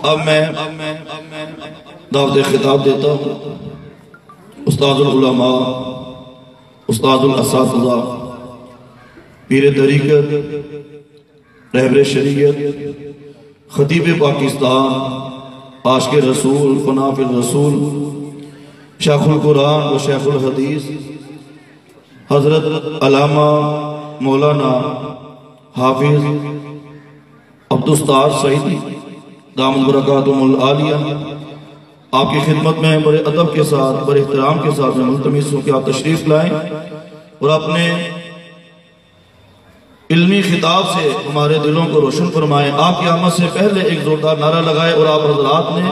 اب میں دعوت خطاب دیتا ہوں استاد العلماء، استاد الاساتذہ، پیر طریقت، رہبر شریعت، خطیب پاکستان، عاشق رسول، فنا فی الرسول، شیخ القرآن و شیخ الحدیث حضرت علامہ مولانا حافظ عبدالستار سعیدی دامت برکاتہم العالیہ، آپ کی خدمت میں بڑے ادب کے ساتھ، بڑے احترام کے ساتھ میں ملتمس ہوں کہ آپ تشریف لائیں اور اپنے علمی خطاب سے ہمارے دلوں کو روشن فرمائیں۔ آپ کی آمد سے پہلے ایک زوردار نعرہ لگائے اور آپ حضرات نے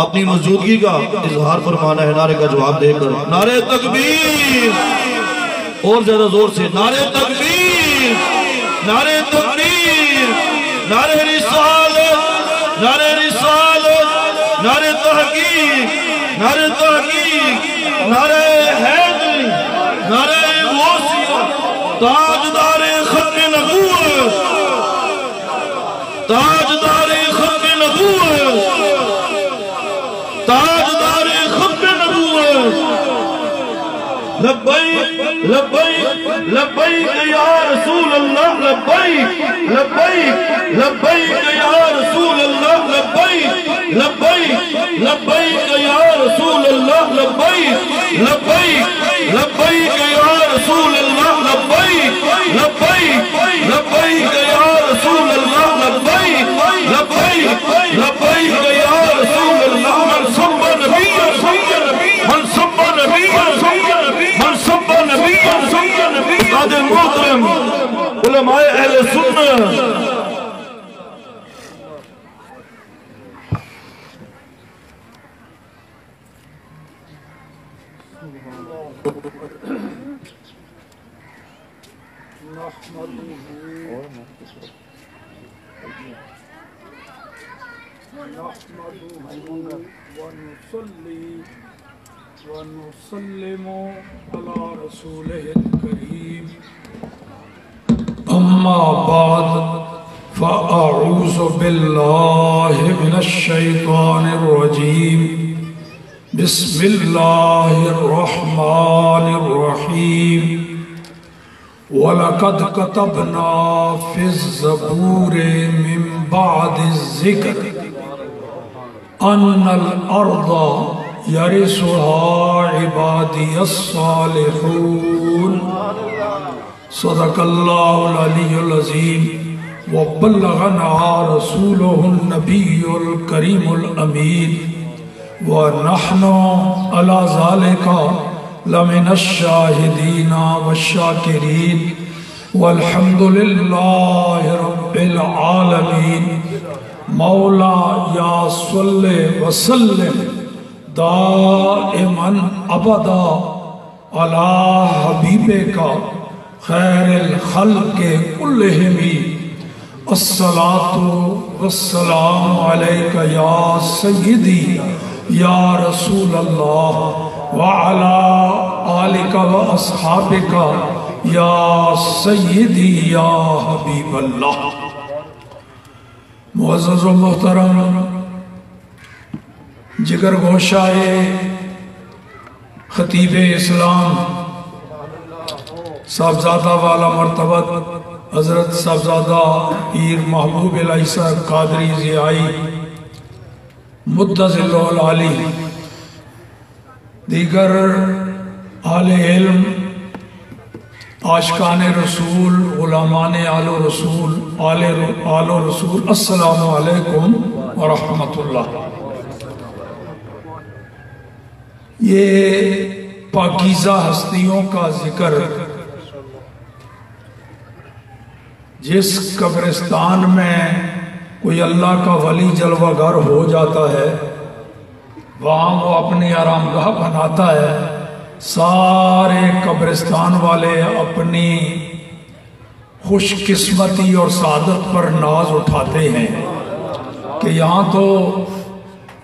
اپنی موجودگی کا اظہار فرمانا ہے نعرے کا جواب دے کر۔ نعرہ تکبیر! اور زیادہ زور سے نعرہ تکبیر! نعرہ تکبیر! نعرہ رسالت! نعرہ رسالت! نعرہ تحقیق! نعرہ تحقیق! نعرہ حیدری! نعرہ غوثیہ! تاجدار ختم نبوت! تاجدار ختم نبوت! تاجدار ختم نبوت! لبیک لبیک لبیک یا رسول اللہ، لبیک لبیک لبیک یا رسول اللہ، لبیک لبیک لبیک یا رسول اللہ، لبیک لبیک لبیک یا رسول اللہ، لبیک لبیک لبیک یا رسول اللہ، لبیک لبیک لبیک یا رسول اللہ۔ من سب نبی من سب نبی من سب نبی قادر محترم علماء اہل سنت، ونسلم على رسوله الكريم. أما بعد فأعوذ بالله من الشيطان الرجيم. بسم الله الرحمن الرحيم. وَلَقَدْ كَتَبْنَا فِي الزَّبُورِ مِن بَعْدِ الذِّكْرِ أَنَّ الْأَرْضَ يَرِثُهَا عِبَادِيَ الصَّالِحُونَ. صدق اللہ العلی العظیم وبلغنا رسوله النبی الکریم الامین ونحن علی ذلك لمن الشاہدین والشاکرین والحمد للہ رب العالمین. مولا یا صلی وسلم دائما ابدا علی حبیبک خیر الخلق کلہم. الصلاة والسلام علیک یا سیدی یا رسول اللہ وعلى آلک و اصحابک یا سیدی یا حبیب اللہ. معزز و محترم جگر گوشائے خطیب اسلام صاحبزادہ والا مرتبت حضرت صاحبزادہ پیر محبوب العیسیٰ قادری ضیائی مدظ اللہ العالی، دیگر اہل علم، عاشقان رسول، غلامان آل و رسول، آل و رسول، السلام علیکم ورحمت اللہ. یہ پاکیزہ ہستیوں کا ذکر جس قبرستان میں کوئی اللہ کا ولی جلوہ گر ہو جاتا ہے وہاں وہ اپنی آرام گاہ بناتا ہے. سارے قبرستان والے اپنی خوش قسمتی اور سعادت پر ناز اٹھاتے ہیں کہ یہاں تو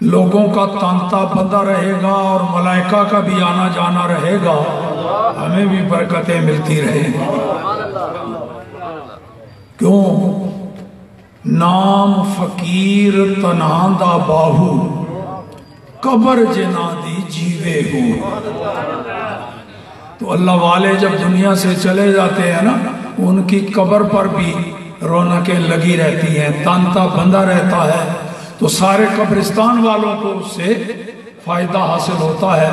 لوگوں کا تانتا بندہ رہے گا اور ملائکہ کا بھی آنا جانا رہے گا، ہمیں بھی برکتیں ملتی رہیں گی. کیوں؟ نام فقیر تنہاں دا باہو قبر جنا دی جیوے ہو. تو اللہ والے جب دنیا سے چلے جاتے ہیں نا، ان کی قبر پر بھی رونقیں لگی رہتی ہیں، تانتا بندہ رہتا ہے، تو سارے قبرستان والوں کو اس سے فائدہ حاصل ہوتا ہے.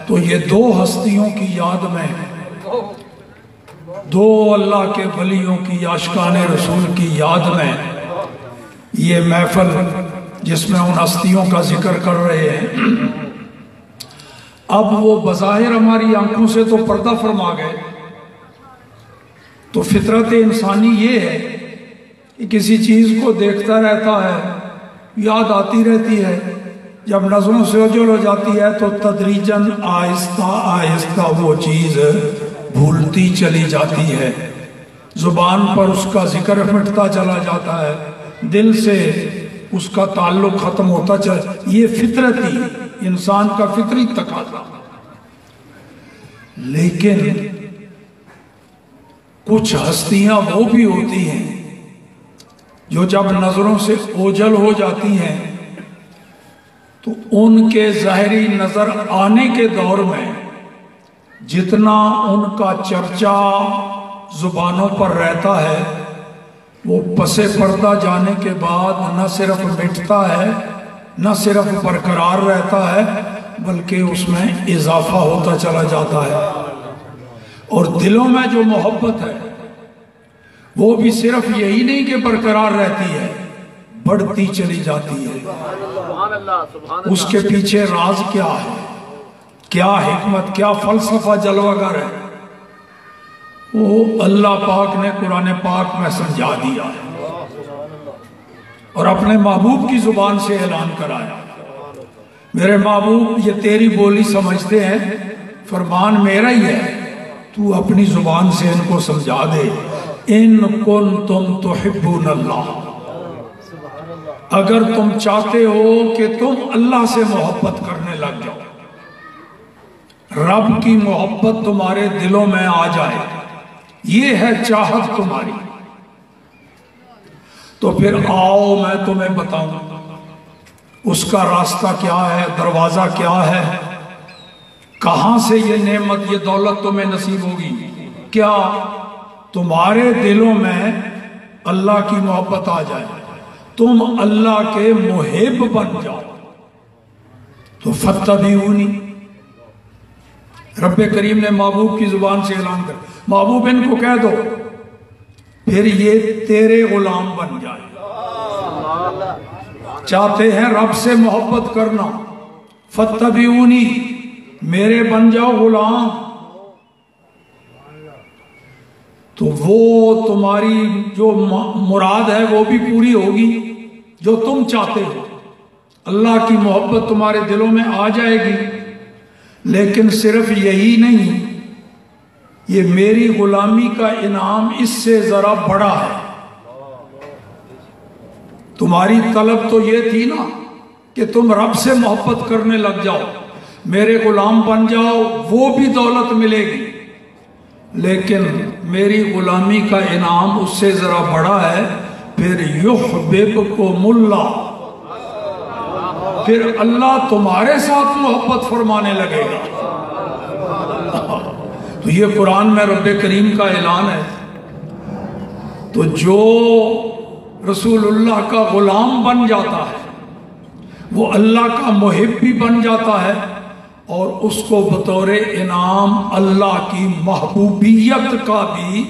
تو یہ دو ہستیوں کی یاد میں، دو اللہ کے ولیوں کی، عاشقان رسول کی یاد میں یہ محفل جس میں ان ہستیوں کا ذکر کر رہے ہیں. اب وہ بظاہر ہماری آنکھوں سے تو پردہ فرما گئے. تو فطرت انسانی یہ ہے کہ کسی چیز کو دیکھتا رہتا ہے، یاد آتی رہتی ہے، جب نظروں سے اوجھل ہو جاتی ہے تو تدریجاً آہستہ آہستہ وہ چیز بھولتی چلی جاتی ہے، زبان پر اس کا ذکر مٹتا چلا جاتا ہے، دل سے اس کا تعلق ختم ہوتا چلا. یہ فطرتی انسان کا فطری تقاضا. لیکن کچھ ہستیاں وہ بھی ہوتی ہیں جو جب نظروں سے اوجھل ہو جاتی ہیں تو ان کے ظاہری نظر آنے کے دور میں جتنا ان کا چرچا زبانوں پر رہتا ہے، وہ پس پردہ جانے کے بعد نہ صرف مٹتا ہے، نہ صرف برقرار رہتا ہے، بلکہ اس میں اضافہ ہوتا چلا جاتا ہے. اور دلوں میں جو محبت ہے وہ بھی صرف یہی نہیں کہ برقرار رہتی ہے، بڑھتی چلی جاتی ہے. اس کے پیچھے راز کیا ہے، کیا حکمت، کیا فلسفہ جلوہ گر ہے، وہ اللہ پاک نے قرآن پاک میں سمجھا دیا ہے اور اپنے محبوب کی زبان سے اعلان کرایا. میرے محبوب یہ تیری بولی سمجھتے ہیں، فرمان میرا ہی ہے، تو اپنی زبان سے ان کو سمجھا دے. ان کنتم تحبون اللہ، اگر تم چاہتے ہو کہ تم اللہ سے محبت کرنے لگ جاؤ، رب کی محبت تمہارے دلوں میں آ جائے، یہ ہے چاہت تمہاری، تو پھر آؤ میں تمہیں بتاؤں اس کا راستہ کیا ہے، دروازہ کیا ہے، کہاں سے یہ نعمت، یہ دولت تمہیں نصیب ہوگی. کیا تمہارے دلوں میں اللہ کی محبت آ جائے، تم اللہ کے محب بن جاؤ. تو فاتبعونی، رب کریم نے محبوب کی زبان سے اعلان کر، محبوب ان کو کہہ دو، پھر یہ تیرے غلام بن جائے. چاہتے ہیں رب سے محبت کرنا، فاتبعونی، میرے بن جاؤ غلام. تو وہ تمہاری جو مراد ہے وہ بھی پوری ہوگی جو تم چاہتے ہو. اللہ کی محبت تمہارے دلوں میں آ جائے گی. لیکن صرف یہی نہیں، یہ میری غلامی کا انعام اس سے ذرا بڑا ہے. تمہاری طلب تو یہ تھی نا کہ تم رب سے محبت کرنے لگ جاؤ، میرے غلام بن جاؤ، وہ بھی دولت ملے گی. لیکن میری غلامی کا انعام اس سے ذرا بڑا ہے. پھر یحببکم اللہ، پھر اللہ تمہارے ساتھ محبت فرمانے لگے گا. تو یہ قرآن میں رب کریم کا اعلان ہے. تو جو رسول اللہ کا غلام بن جاتا ہے وہ اللہ کا محب بھی بن جاتا ہے، اور اس کو بطور انعام اللہ کی محبوبیت کا بھی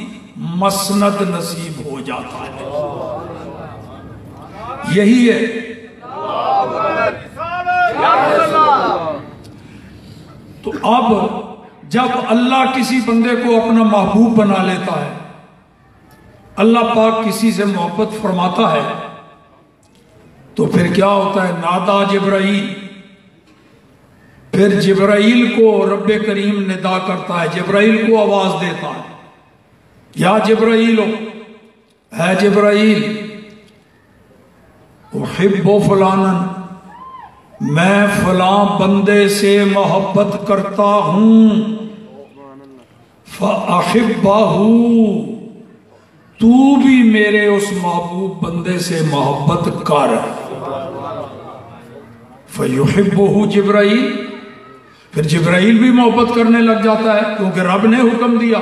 مسند نصیب ہو جاتا ہے. یہی ہے تو اب جب اللہ کسی بندے کو اپنا محبوب بنا لیتا ہے، اللہ پاک کسی سے محبت فرماتا ہے، تو پھر کیا ہوتا ہے؟ نادا جبرائیل، پھر جبرائیل کو رب کریم ندا کرتا ہے، جبرائیل کو آواز دیتا ہے، یا جبرائیل، ہے جبرائیل، احب فلانا، میں فلاں بندے سے محبت کرتا ہوں، فاحبہ، تو بھی میرے اس محبوب بندے سے محبت کر۔ فیحبہ جبرائیل، پھر جبرائیل بھی محبت کرنے لگ جاتا ہے کیونکہ رب نے حکم دیا۔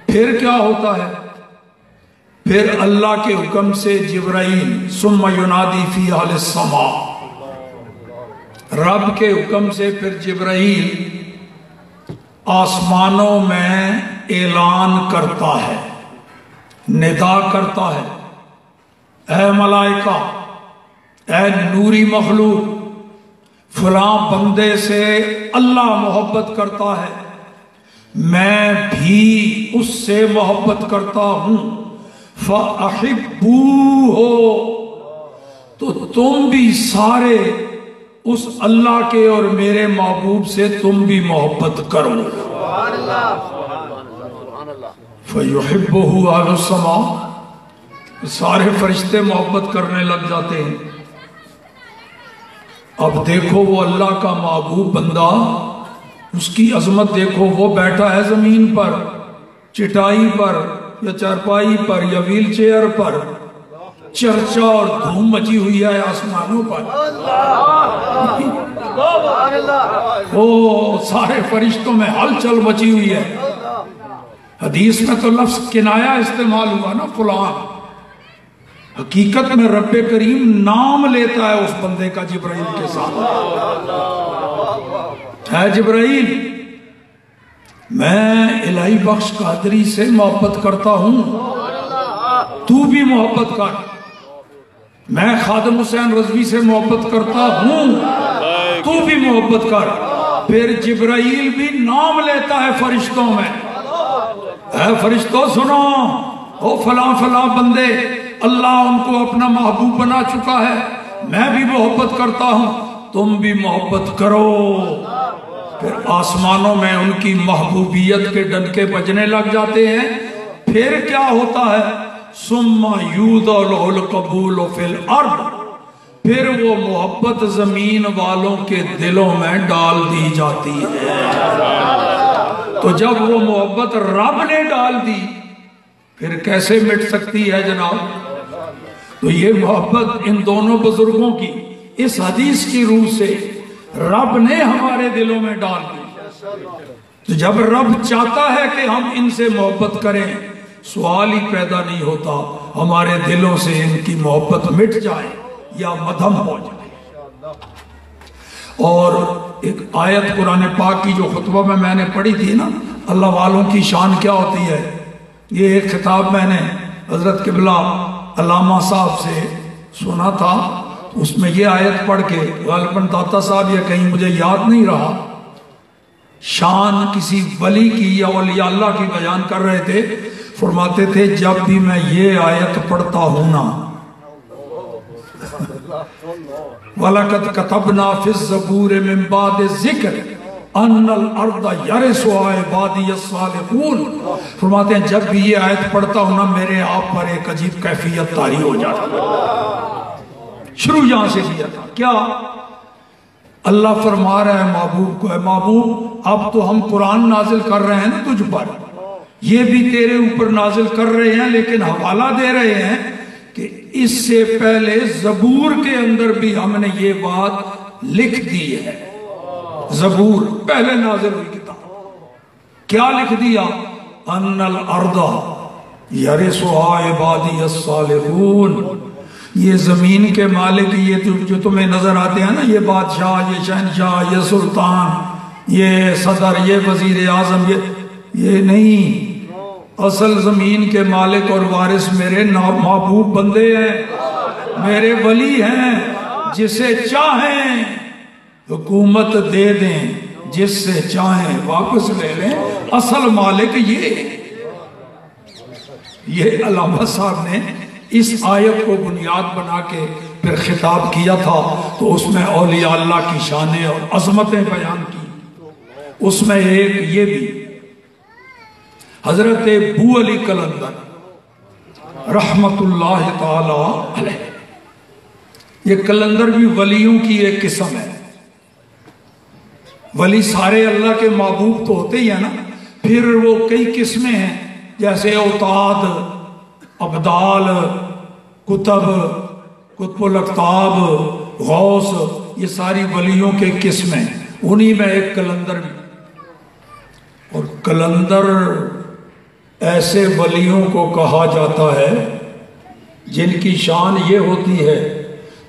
پھر کیا ہوتا ہے؟ پھر اللہ کے حکم سے جبرائیل ثم ینادی فی اہل السماء، رب کے حکم سے پھر جبرائیل آسمانوں میں اعلان کرتا ہے، ندا کرتا ہے، اے ملائکہ، اے نوری مخلوق، فلاں بندے سے اللہ محبت کرتا ہے، میں بھی اس سے محبت کرتا ہوں، فَأَحِبُّوهُ، تو تم بھی سارے اس اللہ کے اور میرے محبوب سے تم بھی محبت کرو۔ فَيُحِبُّهُ أَهْلُ السَّمَاءِ، سارے فرشتے محبت کرنے لگ جاتے ہیں۔ اب دیکھو وہ اللہ کا محبوب بندہ، اس کی عظمت دیکھو، وہ بیٹھا ہے زمین پر، چٹائی پر یا چارپائی پر یا ویل چیئر پر، چرچا اور دھوم مچی ہوئی ہے آسمانوں پر، وہ سارے فرشتوں میں ہلچل مچی ہوئی ہے۔ حدیث میں تو لفظ کنایا استعمال ہوا نا، فلان، حقیقت میں رب کریم نام لیتا ہے اس بندے کا جبرائیل کے ساتھ، اے جبرائیل، میں الہی بخش قادری سے محبت کرتا ہوں، تو بھی محبت کر۔ میں خادم حسین رضوی سے محبت کرتا ہوں، تو بھی محبت کر۔ پھر جبرائیل بھی نام لیتا ہے فرشتوں میں، اے فرشتوں سنو، او فلاں فلاں بندے، اللہ ان کو اپنا محبوب بنا چکا ہے، میں بھی محبت کرتا ہوں، تم بھی محبت کرو۔ پھر آسمانوں میں ان کی محبوبیت کے ڈنکے بجنے لگ جاتے ہیں۔ پھر کیا ہوتا ہے؟ ثم یوضع لہ القبول فی الارض، پھر وہ محبت زمین والوں کے دلوں میں ڈال دی جاتی ہے۔ تو جب وہ محبت رب نے ڈال دی، پھر کیسے مٹ سکتی ہے جناب؟ تو یہ محبت ان دونوں بزرگوں کی اس حدیث کی روح سے رب نے ہمارے دلوں میں ڈال دی۔ تو جب رب چاہتا ہے کہ ہم ان سے محبت کریں، سوال ہی پیدا نہیں ہوتا ہمارے دلوں سے ان کی محبت مٹ جائے یا مدھم ہو جائے۔ اور ایک آیت قرآن پاک کی جو خطبہ میں نے پڑھی تھی نا، اللہ والوں کی شان کیا ہوتی ہے، یہ ایک خطاب میں نے حضرت قبلہ علامہ صاحب سے سنا تھا، اس میں یہ آیت پڑھ کے غالباً داتا صاحب یا کہیں مجھے یاد نہیں رہا، شان کسی ولی کی یا اولیاء اللہ کی بیان کر رہے تھے، فرماتے تھے جب بھی میں یہ آیت پڑھتا ہوں نا، وَلَقَدْ كَتَبْنَا فِي الزَّبُورِ مِن بَعْدِ الذِّكْرِ أَنَّ الْأَرْضَ يَرِثُهَا عِبَادِيَ الصَّالِحُونَ، فرماتے ہیں جب بھی یہ آیت پڑھتا ہوں نا، میرے آپ پر ایک عجیب کیفیت طاری ہو جاتی ہے۔ شروع یہاں سے کیا تھا، کیا اللہ فرما رہا ہے محبوب کو، اے محبوب اب تو ہم قرآن نازل کر رہے ہیں نا تجھ پر، یہ بھی تیرے اوپر نازل کر رہے ہیں، لیکن حوالہ دے رہے ہیں کہ اس سے پہلے زبور کے اندر بھی ہم نے یہ بات لکھ دی ہے۔ زبور پہلے نازل ہوئی کتاب، کیا لکھ دیا؟ ان الارض یرثها عبادی الصالحون، یہ زمین کے مالک، یہ جو تمہیں نظر آتے ہیں نا، یہ بادشاہ، یہ شہنشاہ، یہ سلطان، یہ صدر، یہ وزیر اعظم، یہ نہیں، اصل زمین کے مالک اور وارث میرے محبوب بندے ہیں، میرے ولی ہیں، جسے چاہیں حکومت دے دیں، جس سے چاہیں واپس لے لیں، اصل مالک یہ علامہ صاحب نے اس آیت کو بنیاد بنا کے پھر خطاب کیا تھا، تو اس میں اولیاء اللہ کی شانیں اور عظمتیں بیان کی۔ اس میں ایک یہ بھی، حضرت بو علی قلندر رحمت اللہ تعالی علیہ، یہ قلندر بھی ولیوں کی ایک قسم ہے۔ ولی سارے اللہ کے محبوب تو ہوتے ہی ہیں نا، پھر وہ کئی قسمیں ہیں، جیسے اوتاد، ابدال، کتب، قطب الاقطاب، غوث، یہ ساری ولیوں کے قسمیں، انہی میں ایک کلندر بھی۔ اور کلندر ایسے ولیوں کو کہا جاتا ہے جن کی شان یہ ہوتی ہے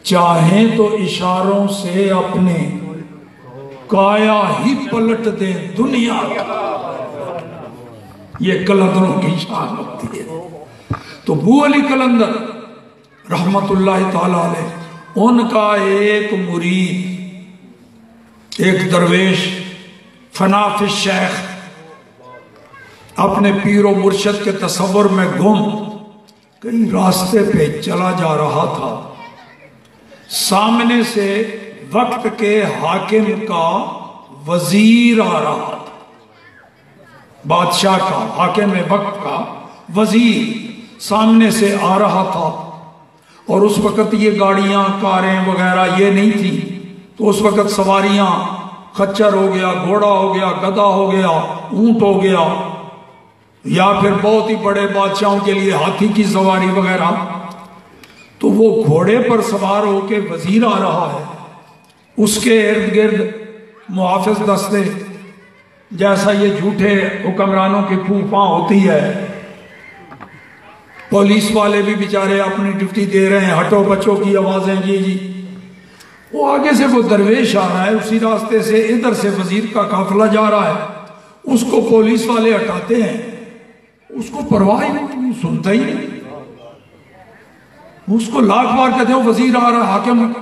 چاہیں تو اشاروں سے اپنے کایا ہی پلٹ دے دنیا کا، یہ کلندروں کی شان ہوتی ہے۔ تو ابو علی کلندر رحمت اللہ تعالی علیہ، ان کا ایک مرید، ایک درویش فنا فی الشیخ، اپنے پیر و مرشد کے تصور میں گم کئی راستے پہ چلا جا رہا تھا، سامنے سے وقت کے حاکم کا وزیر آ رہا تھا، بادشاہ کا، حاکم وقت کا وزیر سامنے سے آ رہا تھا۔ اور اس وقت یہ گاڑیاں، کاریں وغیرہ یہ نہیں تھی، تو اس وقت سواریاں، خچر ہو گیا، گھوڑا ہو گیا، گدھا ہو گیا، اونٹ ہو گیا، یا پھر بہت ہی بڑے بادشاہوں کے لیے ہاتھی کی سواری وغیرہ۔ تو وہ گھوڑے پر سوار ہو کے وزیر آ رہا ہے، اس کے ارد گرد محافظ دستے، جیسا یہ جھوٹے حکمرانوں کی پھوپھاں ہوتی ہے، پولیس والے بھی بیچارے اپنی ڈیوٹی دے رہے ہیں، ہٹو بچوں کی آوازیں، جی۔ وہ آگے سے وہ درویش آ رہا ہے، اسی راستے سے ادھر سے وزیر کا قافلہ جا رہا ہے، اس کو پولیس والے ہٹاتے ہیں، اس کو پرواہ نہیں، سنتا ہی نہیں، اس کو لاکھ بار کہتے ہیں وزیر آ رہا ہے، حاکم،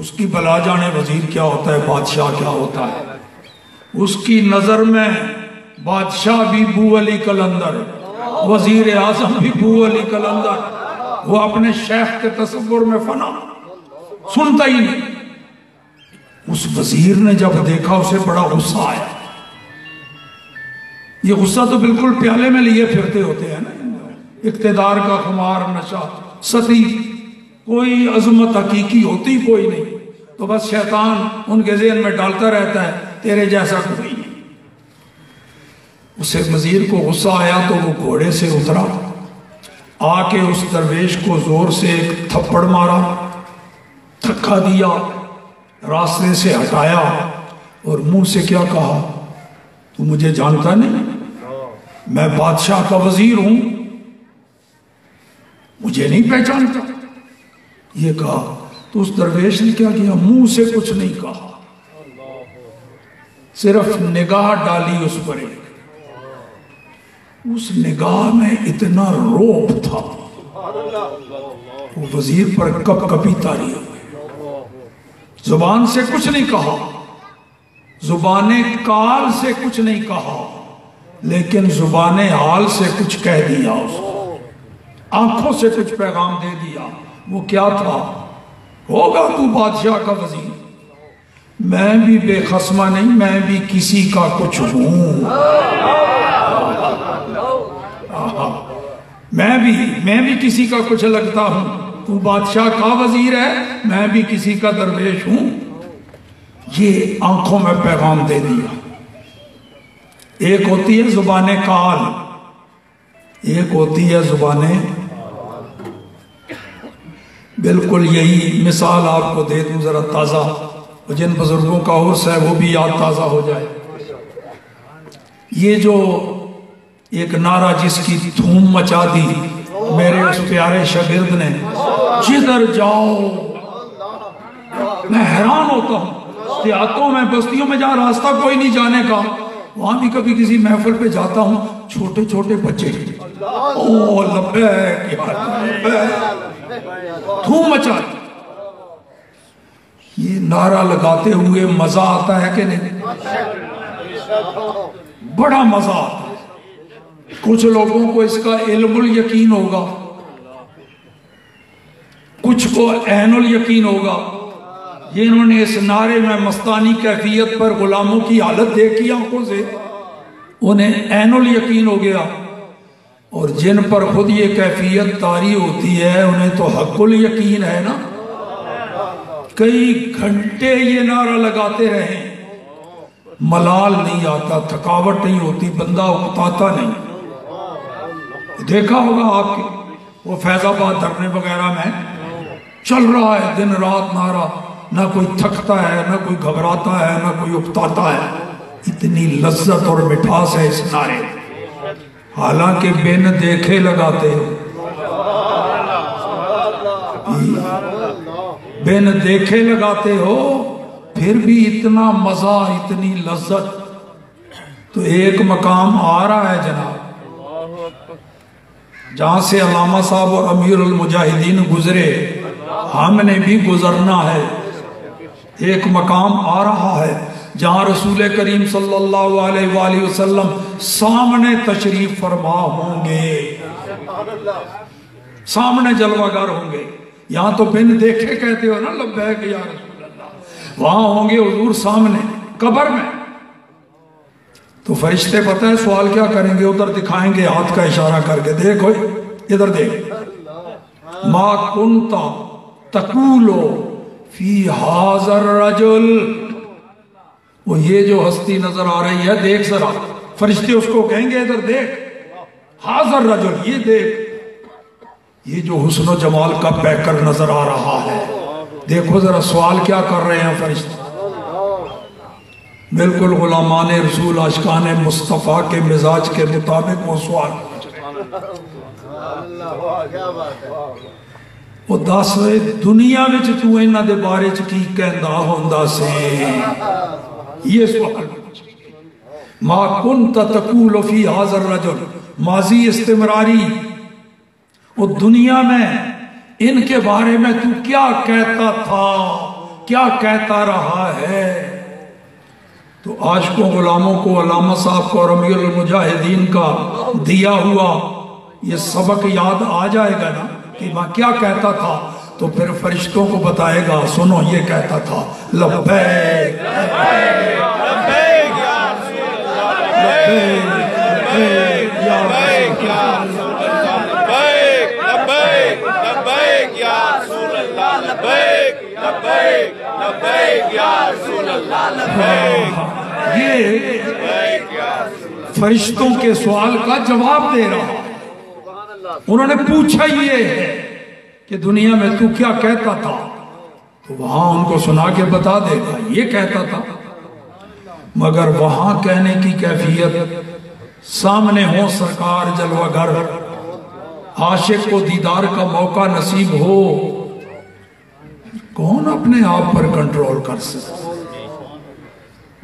اس کی بلا جانے وزیر کیا ہوتا ہے، بادشاہ کیا ہوتا ہے۔ اس کی نظر میں بادشاہ بھی ابو علی کلندر، وزیر اعظم بھی ابو علی کلندر، وہ اپنے شیخ کے تصور میں فنا، سنتا ہی نہیں۔ اس وزیر نے جب دیکھا اسے بڑا غصہ آیا، یہ غصہ تو بالکل پیالے میں لیے پھرتے ہوتے ہیں نا، اقتدار کا خمار، نشہ، ستی، کوئی عظمت حقیقی ہوتی کوئی نہیں، تو بس شیطان ان کے ذہن میں ڈالتا رہتا ہے تیرے جیسا کوئی نہیں۔ اسے وزیر کو غصہ آیا تو وہ گھوڑے سے اترا، آ کے اس درویش کو زور سے ایک تھپڑ مارا، دھکا دیا، راستے سے ہٹایا، اور منہ سے کیا کہا، تو مجھے جانتا نہیں، میں بادشاہ کا وزیر ہوں، مجھے نہیں پہچانتا، یہ کہا۔ تو اس درویش نے کیا کیا، منہ سے کچھ نہیں کہا، صرف نگاہ ڈالی اس پر، اس نگاہ میں اتنا روب تھا، وہ وزیر پر کپ کپی تاری ہو گئی۔ زبان سے کچھ نہیں کہا، زبان کال سے کچھ نہیں کہا، لیکن زبان حال سے کچھ کہہ دیا، اس کو آنکھوں سے کچھ پیغام دے دیا۔ وہ کیا تھا، ہوگا تو بادشاہ کا وزیر، میں بھی بے خصمہ نہیں، میں بھی کسی کا کچھ ہوں، میں بھی کسی کا کچھ لگتا ہوں، تو بادشاہ کا وزیر ہے، میں بھی کسی کا درویش ہوں۔ یہ آنکھوں میں پیغام دے دیا۔ ایک ہوتی ہے زبان کال، ایک ہوتی ہے زبان، بالکل یہی مثال آپ کو دے دوں ذرا تازہ، جن بزرگوں کا عرس ہے وہ بھی یاد تازہ ہو جائے۔ یہ جو ایک نعرہ جس کی دھوم مچا دی میرے اس پیارے شاگرد نے، جدھر جاؤ میں حیران ہوتا ہوں، دیہاتوں میں، بستیوں میں جہاں راستہ کوئی نہیں جانے کا، وہاں بھی کبھی کسی محفل پہ جاتا ہوں، چھوٹے چھوٹے بچے، اوہ لبیک یا لبیک، دھوم مچا دی۔ یہ نعرہ لگاتے ہوئے مزہ آتا ہے کہ نہیں؟ بڑا مزہ آتا ہے۔ کچھ لوگوں کو اس کا علم الیقین ہوگا، کچھ کو عین الیقین ہوگا، جنہوں نے اس نعرے میں مستانی کیفیت پر غلاموں کی حالت دیکھی آنکھوں سے، انہیں عین الیقین ہو گیا، اور جن پر خود یہ کیفیت طاری ہوتی ہے انہیں تو حق الیقین ہے نا۔ کئی گھنٹے یہ نعرہ لگاتے رہے، ملال نہیں آتا، تھکاوٹ نہیں ہوتی، بندہ اکتاتا نہیں۔ دیکھا ہوگا آپ کے وہ فیض آباد دھرنے وغیرہ میں چل رہا ہے دن رات نعرہ، نہ کوئی تھکتا ہے، نہ کوئی گھبراتا ہے، نہ کوئی اکتاتا ہے، اتنی لذت اور مٹھاس ہے اس نعرے، حالانکہ بن دیکھے لگاتے ہو، بن دیکھے لگاتے ہو، پھر بھی اتنا مزہ، اتنی لذت۔ تو ایک مقام آ رہا ہے جناب جہاں سے علامہ صاحب اور امیر المجاہدین گزرے، ہم نے بھی گزرنا ہے۔ ایک مقام آ رہا ہے جہاں رسول کریم صلی اللہ علیہ وآلہ وسلم سامنے تشریف فرما ہوں گے، سامنے جلوہ گر ہوں گے۔ یہاں تو بن دیکھے کہتے ہو نا لبیک یا رسول اللہ، وہاں ہوں گے حضور سامنے قبر میں۔ تو فرشتے پتہ ہے سوال کیا کریں گے؟ ادھر دکھائیں گے ہاتھ کا اشارہ کر کے، دیکھو ادھر دیکھ، ما کنتا تقولو فی ھذا الرجل، وہ یہ جو ہستی نظر آ رہی ہے دیکھ ذرا، فرشتے اس کو کہیں گے ادھر دیکھ، ھذا الرجل، یہ دیکھ، یہ جو حسن و جمال کا پیکر نظر آ رہا ہے، دیکھو ذرا سوال کیا کر رہے ہیں فرشتے۔ بالکل غلامان رسول عاشقان مصطفیٰ کے مزاج کے مطابق وہ سوال، وہ دس دنیا میں تو انہاں دے بارے کی کہندا ہوندا سے، یہ سوال۔ ما کنت تقول فی ھذا الرجل، ماضی استمراری، وہ دنیا میں ان کے بارے میں تو کیا کہتا تھا، کیا کہتا رہا ہے۔ تو عاشقوں غلاموں کو، علامہ صاحب کو اور امیر المجاہدین کا دیا ہوا یہ سبق یاد آ جائے گا نا کہ میں کیا کہتا تھا، تو پھر فرشتوں کو بتائے گا، سنو یہ کہتا تھا لبیک لبیک یا رسول اللہ، لبیک یا رسول اللہ، لبیک لبیک لبیک یا رسول اللہ، لبیک۔ یہ فرشتوں کے سوال کا جواب دے رہا، انہوں نے پوچھا یہ ہے کہ دنیا میں تو کیا کہتا تھا، تو وہاں ان کو سنا کے بتا دے گا یہ کہتا تھا، مگر وہاں کہنے کی کیفیت سامنے ہو سرکار جلوہ گر، عاشق کو دیدار کا موقع نصیب ہو، کون اپنے آپ پر کنٹرول کر سکتا؟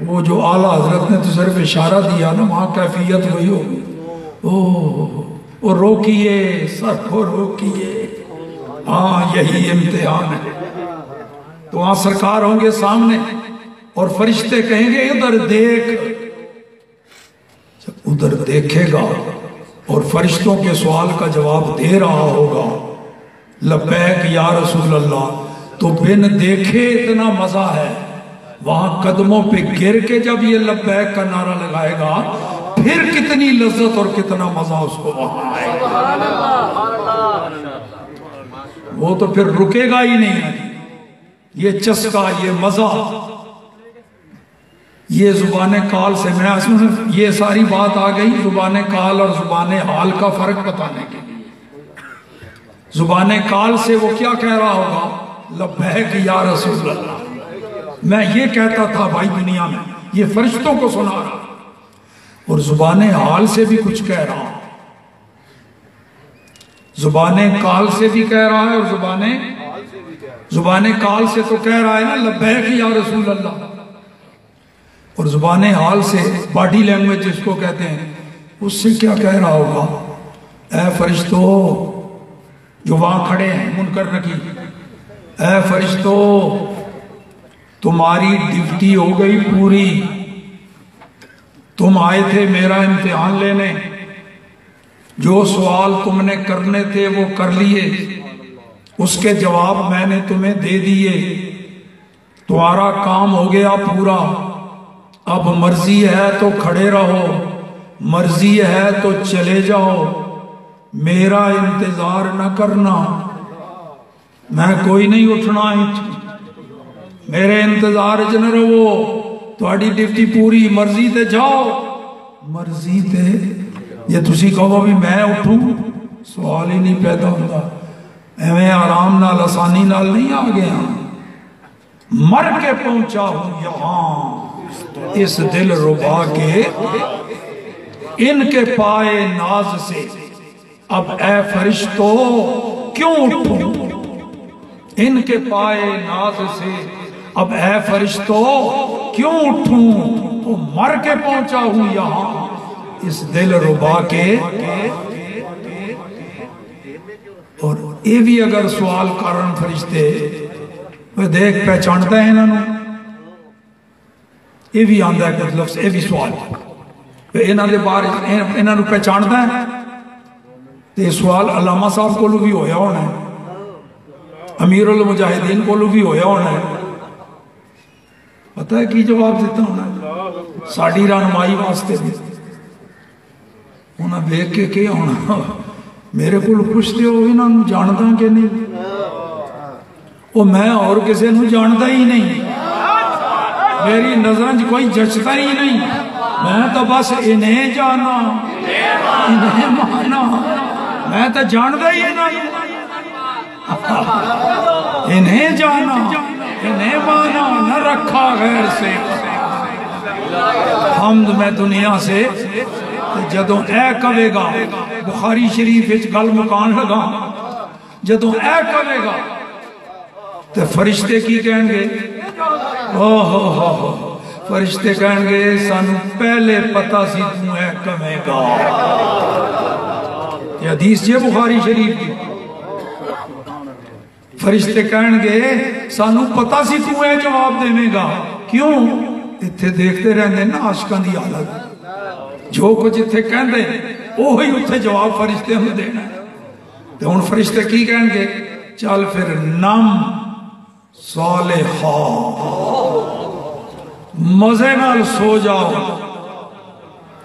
وہ جو اعلیٰ حضرت نے تو صرف اشارہ دیا نا، وہاں کیفیت وہی ہوگی، او روکیے سر کو روکیے، ہاں یہی امتحان ہے۔ تو وہاں سرکار ہوں گے سامنے اور فرشتے کہیں گے ادھر دیکھ، جب ادھر دیکھے گا اور فرشتوں کے سوال کا جواب دے رہا ہوگا لبیک یا رسول اللہ، تو بن دیکھے اتنا مزہ ہے، وہاں قدموں پہ گر کے جب یہ لبیک کا نعرہ لگائے گا پھر کتنی لذت اور کتنا مزہ اس کو وہاں آئے گا، وہ تو پھر رکے گا ہی نہیں ہے۔ یہ چسکا، یہ مزہ، یہ زبان کال سے، میں یہ ساری بات آ گئی زبان کال اور زبان حال کا فرق بتانے کے لیے۔ زبان کال سے وہ کیا کہہ رہا ہوگا؟ لبیک یا رسول اللہ، میں یہ کہتا تھا بھائی دنیا میں، یہ فرشتوں کو سنا رہا، اور زبان حال سے بھی کچھ کہہ رہا، زبان کال سے بھی کہہ رہا ہے، اور زبان کال سے تو کہہ رہا ہے نا لبیک یا رسول اللہ، اور زبان حال سے باڈی لینگویج جس کو کہتے ہیں، اس سے کیا کہہ رہا ہوگا؟ اے فرشتو جو وہاں کھڑے ہیں منکر نکیر، اے فرشتو تمہاری ڈیوٹی ہو گئی پوری، تم آئے تھے میرا امتحان لینے، جو سوال تم نے کرنے تھے وہ کر لیے، اس کے جواب میں نے تمہیں دے دیے، تمہارا کام ہو گیا پورا، اب مرضی ہے تو کھڑے رہو، مرضی ہے تو چلے جاؤ، میرا انتظار نہ کرنا، میں کوئی نہیں اٹھنا، میرے انتظار چ نہ رہو، تہاڈی ڈیوٹی پوری، مرضی تے جاؤ، مرضی تے جے تسی کہو بھی میں اٹھوں سوال ہی نہیں پیدا ہوتا. ایویں آرام نال آسانی نال نہیں آ گیا. مر کے پہنچا ہوں یہاں اس دل ربا کے ان کے پائے ناز سے اب اے فرشتو کیوں اٹھوں. ان کے پائے ناز سے اب اے فرشتو کیوں اٹھوں. تو مر کے پہنچا ہوں یہاں اس دل ربا کے. اور یہ بھی اگر سوال کرن فرشتے وہ دیکھ پہچانتا ہے انہوں یہ بھی آندہ ہے کچھ لفظ. یہ بھی سوال انہوں نے بار انہوں پہچانتا ہے. تو یہ سوال علامہ صاحب کو بھی ہویا ہونا ہے, امیر المجاہدین کو بھی ہویا ہونا ہے. پتہ ہے کی جواب دیتا ہونا ہے ساڑی رہنمائی واسطے بھی. انہوں دیکھ کے کیا ہونا میرے کو پوچھتے ہو انہوں جانتا کہ نہیں. وہ میں اور کسی نو جانتا ہی نہیں, میری نظریں کوئی جچتا ہی نہیں. میں تو بس انہیں جانا انہیں مانا, میں تو جانتا ہی نہیں. انہیں جانا انہیں مانا نہ رکھا غیر سے. حمد میں دنیا سے جدوں اے کہے گا بخاری شریف وچ گل مکان لگا جدوں اے کہے گا تو فرشتے کی کہیں گے فرشتے کہیں گے سانو پہلے پتہ سی تو اے کہے گا. یہ حدیث جے بخاری شریف کی. فرشتے کہیں گے سانو پتہ سی تو اے جواب دے گا. کیوں اتھے دیکھتے رہنے نا عاشقاں دی حالت جو کچھ اتھے کہیں دے وہی اتھے جواب فرشتے ہوں دینا. تو ان فرشتے کی کہیں گے چل پھر نم صالحہ مزے نال سو جاؤ.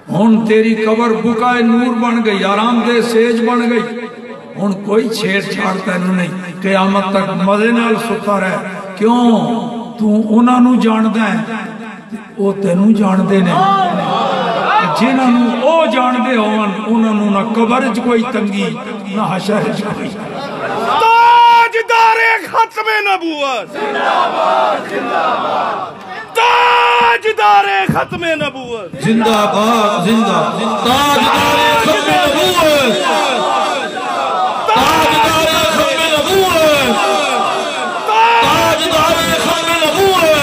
ہن تیری قبر بکائے نور بن گئی, آرام دہ سیج بن گئی. ہن کوئی چھیڑ چھاڑ تینوں نہیں, قیامت تک مزے نال ستا رہ. کیوں تو انہاں نو جاندے ہیں وہ تینوں جاندے نہیں. جنہاں نو او جاندے ہون انہاں نو نہ قبر وچ کوئی تنگی نہ حشر وچ کوئی. تاجدار ختم نبوت زندہ باد زندہ باد. تاجدار ختم نبوت زندہ باد زندہ. تاجدار ختم نبوت تاجدار ختم نبوت تاجدار ختم نبوت.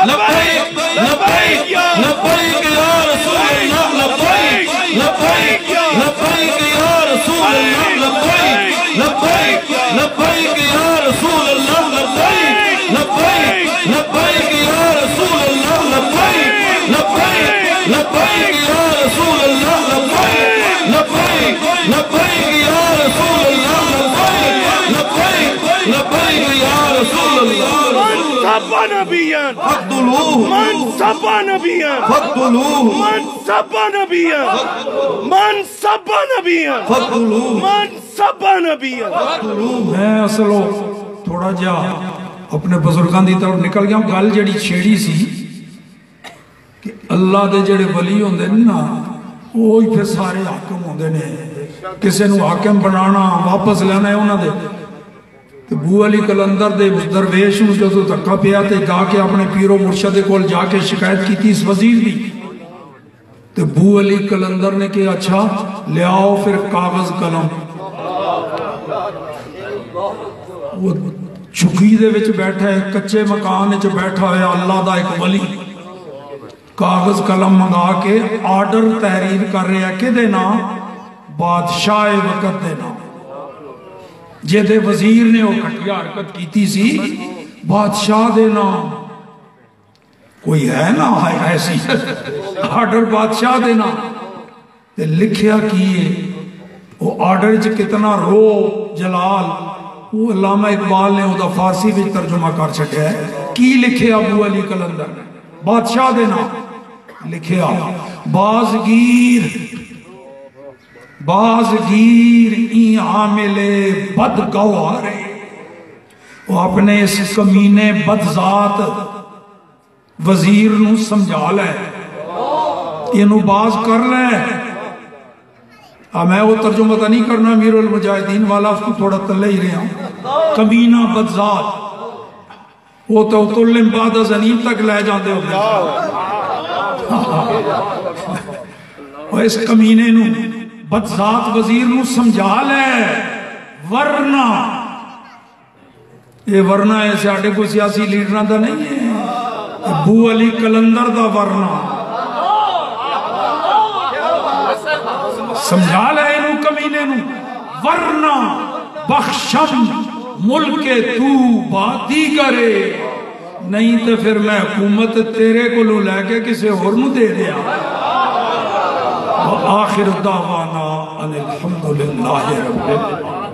لبیک لبیک لبیک یا رسول اللہ. لبیک لبیک لبیک یا رسول اللہ. لبیک لبیک لبیک یا رسول اللہ. لبیک لبیک لبیک یا رسول اللہ. لبیک لبیک لبیک یا رسول اللہ. لبیک لبیک لبیک یا رسول اللہ. لبیک لبیک یا رسول اللہ. من سب نبیاں فاقتلوہ من سب نبیاں فاقتلوہ من سب نبیاں من سب نبیاں فاقتلوہ من سب نبیاں. میں اصلو تھوڑا جا اپنے بزرگاں دی طرف نکل گیا. گل جڑی چھیڑی سی کہ اللہ دے جڑے ولی ہوندے نا وہی پھر سارے حاکم ہوندے نے. کسے نو حاکم بنانا واپس لینا ہے انہاں دے. تو بو علی کلندر دے درویش نو جو دھکا پیا تے جا کے اپنے پیر و مرشد کول جا کے شکایت کی تھی اس وزیر دی. تو بو علی کلندر نے کہ اچھا لے آؤ پھر کاغذ قلم. وہ چکی دے وچ بیٹھا ہے کچے مکان وچ بیٹھا ہے اللہ دا ایک ولی. کاغذ قلم منگا کے آرڈر تحریر کر رہے ہیں کہ دینا بادشاہ وقت دینا. جے دے وزیر نے وہ کٹیا حرکت کیتی سی بادشاہ دینا. کوئی ہے نا ایسی آرڈر بادشاہ دینا. تے لکھیا کیے وہ آرڈر چ کتنا رو جلال. وہ علامہ اقبال نے وہ فارسی بھی ترجمہ کر چھٹیا ہے. کی لکھے ابو علی کلندر نے بادشاہ دینا لکھیا بازگیر بازگیر این عامل بدگوارے. وہ اپنے اس کمینے بدذات وزیر نو سمجھا لے. یہ باز کر لے. میں وہ ترجمہ تو نہیں کرنا امیر المجاہدین والا, اس کو تھوڑا تلے ہی رہا ہوں. کمینہ بدذات وہ تو تلم بعد زنیم تک لے جاندے ہو. اور اس کمینے نو بدذات وزیر نو سمجھا لے, ورنہ یہ ورنہ ہے ساڈے کوئی سیاسی لیڈراں دا نہیں ہے, ابو علی کلندر دا ورنہ. سمجھا لے انہوں کمینے نو, ورنہ بخشم ملک تو باتی کرے, نہیں تو پھر میں حکومت تیرے کو لو لے کے کسے اور نو دے دیا. وآخر دعوانا ان الحمدللہ رب العالمین.